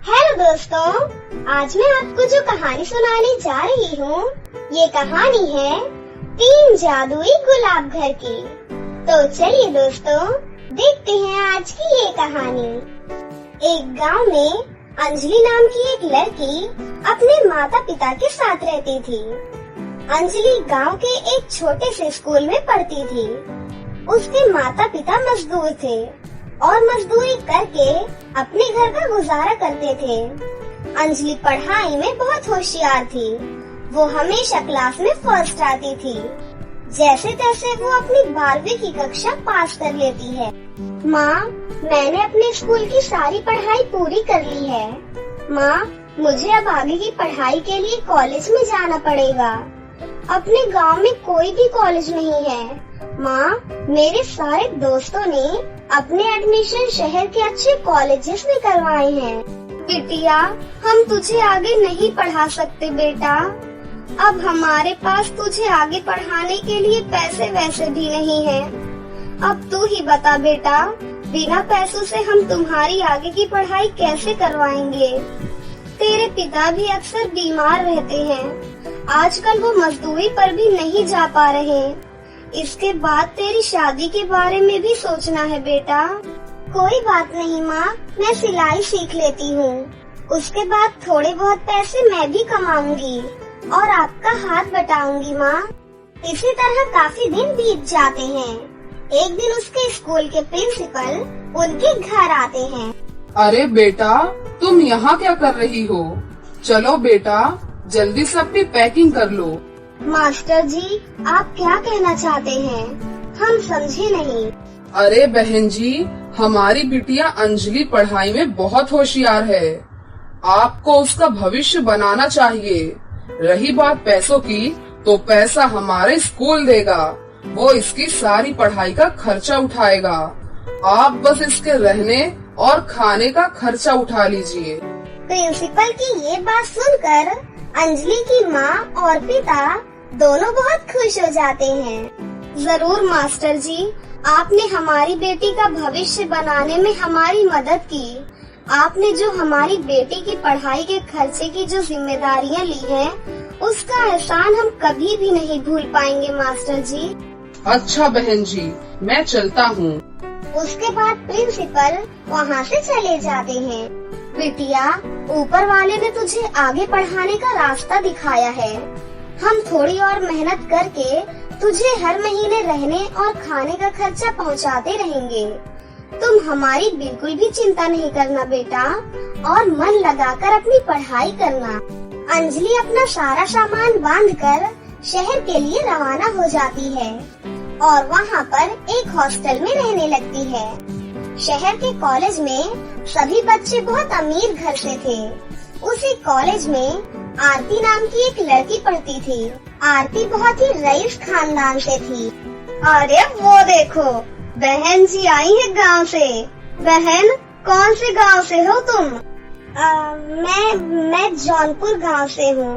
Hello दोस्तों, आज मैं आपको जो कहानी सुनाने जा रही हूँ, ये कहानी है 3 जादुई गुलाब घर की। तो चलिए दोस्तों, देखते हैं आज की ये कहानी। एक गांव में अंजलि नाम की एक लड़की अपने माता पिता के साथ रहती थी। अंजलि गांव के एक छोटे से स्कूल में पढ़ती थी। उसके माता पिता मजदूर थे और मजदूरी करके अपने घर का गुजारा करते थे। अंजलि पढ़ाई में बहुत होशियार थी। वो हमेशा क्लास में फर्स्ट आती थी। जैसे तैसे वो अपनी 12वीं की कक्षा पास कर लेती है। माँ, मैंने अपने स्कूल की सारी पढ़ाई पूरी कर ली है। माँ, मुझे अब आगे की पढ़ाई के लिए कॉलेज में जाना पड़ेगा। अपने गांव में कोई भी कॉलेज नहीं है। माँ, मेरे सारे दोस्तों ने अपने एडमिशन शहर के अच्छे कॉलेजेस में करवाए हैं। बिटिया, हम तुझे आगे नहीं पढ़ा सकते बेटा। अब हमारे पास तुझे आगे पढ़ाने के लिए पैसे वैसे भी नहीं है। अब तू ही बता बेटा, बिना पैसों से हम तुम्हारी आगे की पढ़ाई कैसे करवाएंगे? तेरे पिता भी अक्सर बीमार रहते हैं। आजकल वो मजदूरी पर भी नहीं जा पा रहे। इसके बाद तेरी शादी के बारे में भी सोचना है बेटा। कोई बात नहीं माँ, मैं सिलाई सीख लेती हूँ। उसके बाद थोड़े बहुत पैसे मैं भी कमाऊंगी और आपका हाथ बटाऊंगी माँ। इसी तरह काफी दिन बीत जाते हैं। एक दिन उसके स्कूल के प्रिंसिपल उनके घर आते हैं। अरे बेटा, तुम यहाँ क्या कर रही हो? चलो बेटा, जल्दी से अपनी पैकिंग कर लो। मास्टर जी, आप क्या कहना चाहते हैं? हम समझे नहीं। अरे बहन जी, हमारी बिटिया अंजलि पढ़ाई में बहुत होशियार है। आपको उसका भविष्य बनाना चाहिए। रही बात पैसों की, तो पैसा हमारे स्कूल देगा। वो इसकी सारी पढ़ाई का खर्चा उठाएगा। आप बस इसके रहने और खाने का खर्चा उठा लीजिए। प्रिंसिपल की ये बात सुनकर अंजलि की माँ और पिता दोनों बहुत खुश हो जाते हैं। जरूर मास्टर जी, आपने हमारी बेटी का भविष्य बनाने में हमारी मदद की। आपने जो हमारी बेटी की पढ़ाई के खर्चे की जो जिम्मेदारियाँ ली हैं, उसका एहसान हम कभी भी नहीं भूल पाएंगे मास्टर जी। अच्छा बहन जी, मैं चलता हूँ। उसके बाद प्रिंसिपल वहाँ से चले जाते हैं। बिटिया, ऊपर वाले ने तुझे आगे पढ़ाने का रास्ता दिखाया है। हम थोड़ी और मेहनत करके तुझे हर महीने रहने और खाने का खर्चा पहुँचाते रहेंगे। तुम हमारी बिल्कुल भी चिंता नहीं करना बेटा, और मन लगाकर अपनी पढ़ाई करना। अंजलि अपना सारा सामान बांधकर शहर के लिए रवाना हो जाती है और वहाँ पर एक हॉस्टल में रहने लगती है। शहर के कॉलेज में सभी बच्चे बहुत अमीर घर से थे। उसी कॉलेज में आरती नाम की एक लड़की पढ़ती थी। आरती बहुत ही रईस खानदान से थी। अरे वो देखो, बहन जी आई है गांव से। बहन, कौन से गांव से हो तुम? मैं जौनपुर गांव से हूँ।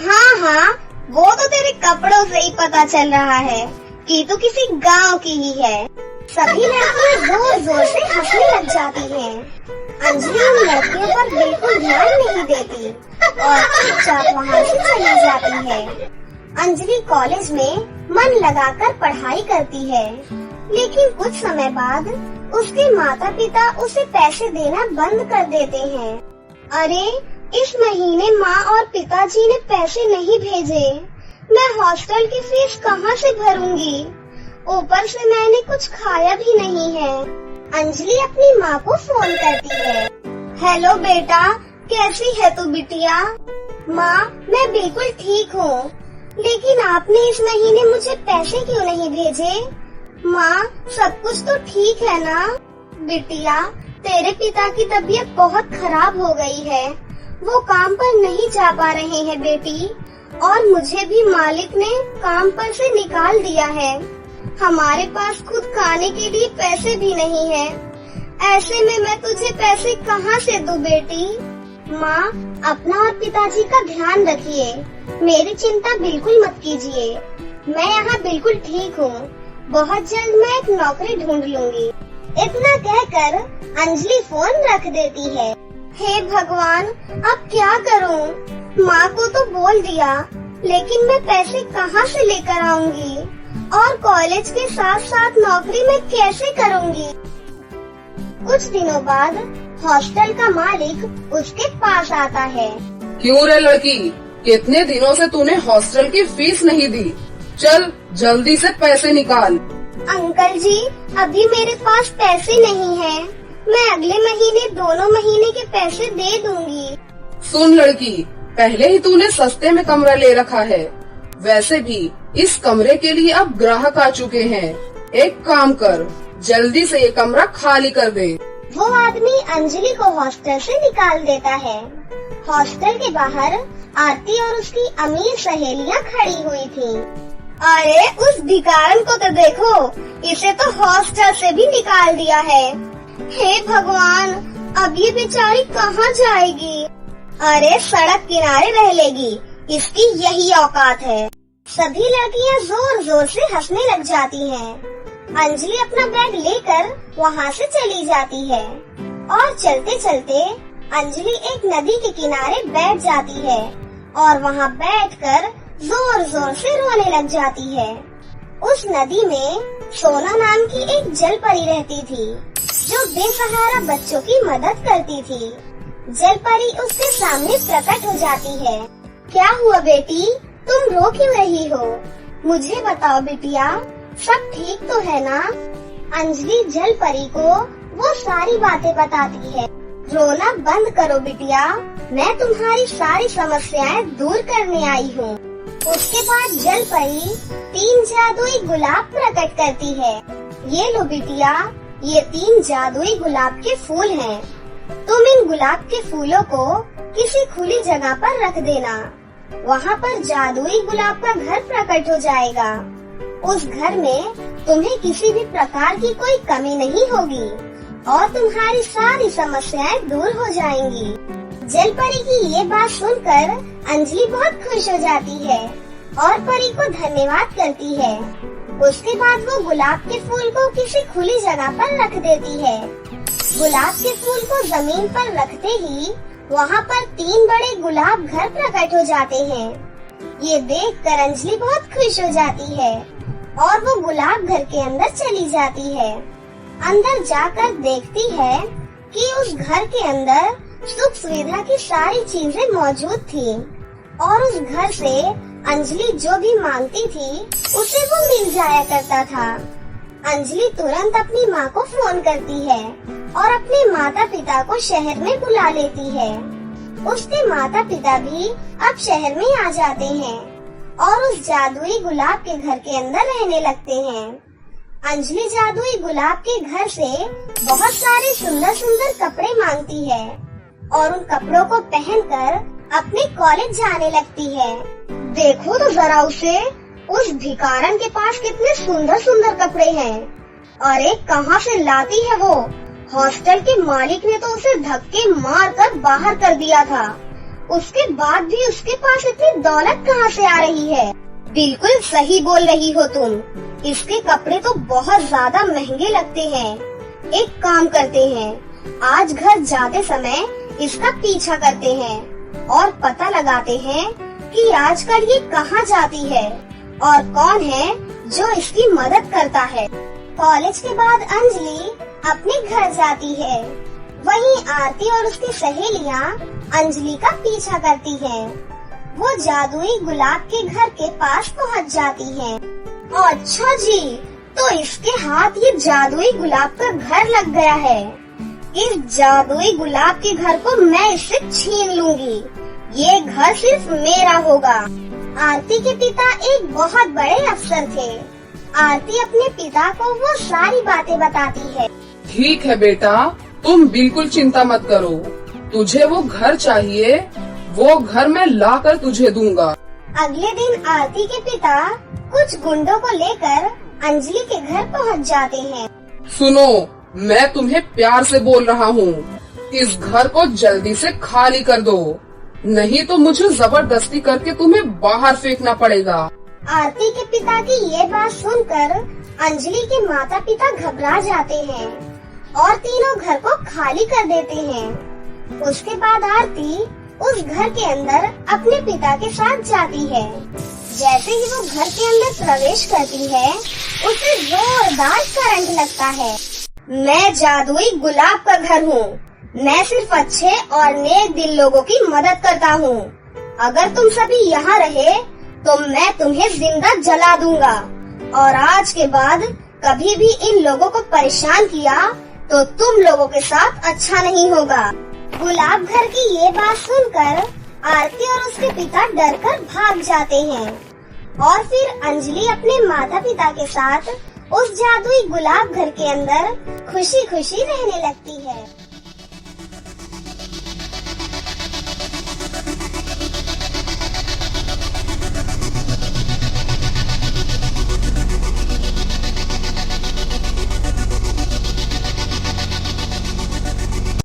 हाँ, वो तो तेरे कपड़ों से ही पता चल रहा है कि तू किसी गांव की ही है। सभी लड़कियाँ जोर जोर से हंसने लग जाती हैं। अंजलि उन लड़कियों पर बिल्कुल ध्यान नहीं देती और चुपचाप वहाँ से चली जाती है। अंजलि कॉलेज में मन लगाकर पढ़ाई करती है, लेकिन कुछ समय बाद उसके माता पिता उसे पैसे देना बंद कर देते हैं। अरे, इस महीने माँ और पिताजी ने पैसे नहीं भेजे। मैं हॉस्टल की फीस कहाँ से भरूंगी? ऊपर से मैंने कुछ खाया भी नहीं है। अंजलि अपनी माँ को फोन करती है। हेलो बेटा, कैसी है तू बिटिया? माँ, मैं बिल्कुल ठीक हूँ, लेकिन आपने इस महीने मुझे पैसे क्यों नहीं भेजे? माँ, सब कुछ तो ठीक है ना? बिटिया, तेरे पिता की तबीयत बहुत खराब हो गई है। वो काम पर नहीं जा पा रहे हैं बेटी, और मुझे भी मालिक ने काम पर से निकाल दिया है। हमारे पास खुद खाने के लिए पैसे भी नहीं है। ऐसे में मैं तुझे पैसे कहाँ से दूं बेटी? माँ, अपना और पिताजी का ध्यान रखिए। मेरी चिंता बिल्कुल मत कीजिए। मैं यहाँ बिल्कुल ठीक हूँ। बहुत जल्द मैं एक नौकरी ढूंढ लूंगी। इतना कहकर अंजलि फोन रख देती है। हे भगवान, अब क्या करूं? माँ को तो बोल दिया, लेकिन मैं पैसे कहाँ से लेकर आऊंगी? और कॉलेज के साथ साथ नौकरी में कैसे करूंगी? कुछ दिनों बाद हॉस्टल का मालिक उसके पास आता है। क्यों रे लड़की, कितने दिनों से तूने हॉस्टल की फीस नहीं दी? चल जल्दी से पैसे निकाल। अंकल जी, अभी मेरे पास पैसे नहीं हैं। मैं अगले महीने दोनों महीने के पैसे दे दूंगी। सुन लड़की, पहले ही तूने सस्ते में कमरा ले रखा है। वैसे भी इस कमरे के लिए अब ग्राहक आ चुके हैं। एक काम कर, जल्दी से ये कमरा खाली कर दे। वो आदमी अंजलि को हॉस्टल से निकाल देता है। हॉस्टल के बाहर आरती और उसकी अमीर सहेलियां खड़ी हुई थीं। अरे उस भिखारन को तो देखो, इसे तो हॉस्टल से भी निकाल दिया है। हे भगवान, अब ये बेचारी कहाँ जाएगी? अरे सड़क किनारे रह लेगी, इसकी यही औकात है। सभी लड़कियां जोर जोर से हंसने लग जाती हैं। अंजलि अपना बैग लेकर वहाँ से चली जाती है और चलते चलते अंजलि एक नदी के किनारे बैठ जाती है और वहाँ बैठकर जोर जोर से रोने लग जाती है। उस नदी में सोना नाम की एक जल परी रहती थी, जो बेसहारा बच्चों की मदद करती थी। जल परी उसके सामने प्रकट हो जाती है। क्या हुआ बेटी, तुम रो क्यों रही हो? मुझे बताओ बिटिया, सब ठीक तो है ना? अंजलि जल परी को वो सारी बातें बताती है। रोना बंद करो बिटिया, मैं तुम्हारी सारी समस्याएं दूर करने आई हूँ। उसके बाद जल परी 3 जादुई गुलाब प्रकट करती है। ये लो बिटिया, ये 3 जादुई गुलाब के फूल हैं। तुम इन गुलाब के फूलों को किसी खुली जगह पर रख देना। वहाँ पर जादुई गुलाब का घर प्रकट हो जाएगा। उस घर में तुम्हें किसी भी प्रकार की कोई कमी नहीं होगी और तुम्हारी सारी समस्याएं दूर हो जाएंगी। जल परी की ये बात सुनकर अंजलि बहुत खुश हो जाती है और परी को धन्यवाद करती है। उसके बाद वो गुलाब के फूल को किसी खुली जगह पर रख देती है। गुलाब के फूल को जमीन पर रखते ही वहाँ पर 3 बड़े गुलाब घर प्रकट हो जाते हैं। ये देखकर अंजलि बहुत खुश हो जाती है और वो गुलाब घर के अंदर चली जाती है। अंदर जाकर देखती है कि उस घर के अंदर सुख सुविधा की सारी चीजें मौजूद थी और उस घर से अंजलि जो भी मांगती थी उसे वो मिल जाया करता था। अंजलि तुरंत अपनी माँ को फोन करती है और अपने माता पिता को शहर में बुला लेती है। उसके माता पिता भी अब शहर में आ जाते हैं और उस जादुई गुलाब के घर के अंदर रहने लगते हैं। अंजलि जादुई गुलाब के घर से बहुत सारे सुंदर सुंदर कपड़े मांगती है और उन कपड़ों को पहनकर अपने कॉलेज जाने लगती है। देखो तो जरा उसे, उस भिखारन के पास कितने सुंदर सुंदर कपड़े हैं। अरे कहाँ से लाती है वो? हॉस्टल के मालिक ने तो उसे धक्के मार कर बाहर कर दिया था। उसके बाद भी उसके पास इतनी दौलत कहाँ से आ रही है? बिल्कुल सही बोल रही हो तुम, इसके कपड़े तो बहुत ज्यादा महंगे लगते हैं। एक काम करते हैं, आज घर जाते समय इसका पीछा करते हैं और पता लगाते हैं कि आजकल ये कहाँ जाती है और कौन है जो इसकी मदद करता है। कॉलेज के बाद अंजलि अपने घर जाती है। वहीं आरती और उसकी सहेलियां अंजलि का पीछा करती हैं। वो जादुई गुलाब के घर के पास पहुंच जाती हैं। अच्छा जी, तो इसके हाथ ये जादुई गुलाब का घर लग गया है। इस जादुई गुलाब के घर को मैं इससे छीन लूंगी। ये घर सिर्फ मेरा होगा। आरती के पिता एक बहुत बड़े अफसर थे। आरती अपने पिता को वो सारी बातें बताती है। ठीक है बेटा, तुम बिल्कुल चिंता मत करो। तुझे वो घर चाहिए, वो घर मैं लाकर तुझे दूंगा। अगले दिन आरती के पिता कुछ गुंडों को लेकर अंजलि के घर पहुंच जाते हैं। सुनो, मैं तुम्हें प्यार से बोल रहा हूँ, इस घर को जल्दी से खाली कर दो, नहीं तो मुझे जबरदस्ती करके तुम्हें बाहर फेंकना पड़ेगा। आरती के पिता की ये बात सुनकर अंजलि के माता पिता घबरा जाते हैं और तीनों घर को खाली कर देते हैं। उसके बाद आरती उस घर के अंदर अपने पिता के साथ जाती है। जैसे ही वो घर के अंदर प्रवेश करती है, उसे जोरदार करंट लगता है। मैं जादुई गुलाब का घर हूँ। मैं सिर्फ अच्छे और नेक दिल लोगों की मदद करता हूँ। अगर तुम सभी यहाँ रहे तो मैं तुम्हें जिंदा जला दूंगा और आज के बाद कभी भी इन लोगों को परेशान किया तो तुम लोगों के साथ अच्छा नहीं होगा। गुलाब घर की ये बात सुनकर आरती और उसके पिता डरकर भाग जाते हैं और फिर अंजलि अपने माता पिता के साथ उस जादुई गुलाब घर के अंदर खुशी खुशी रहने लगती है।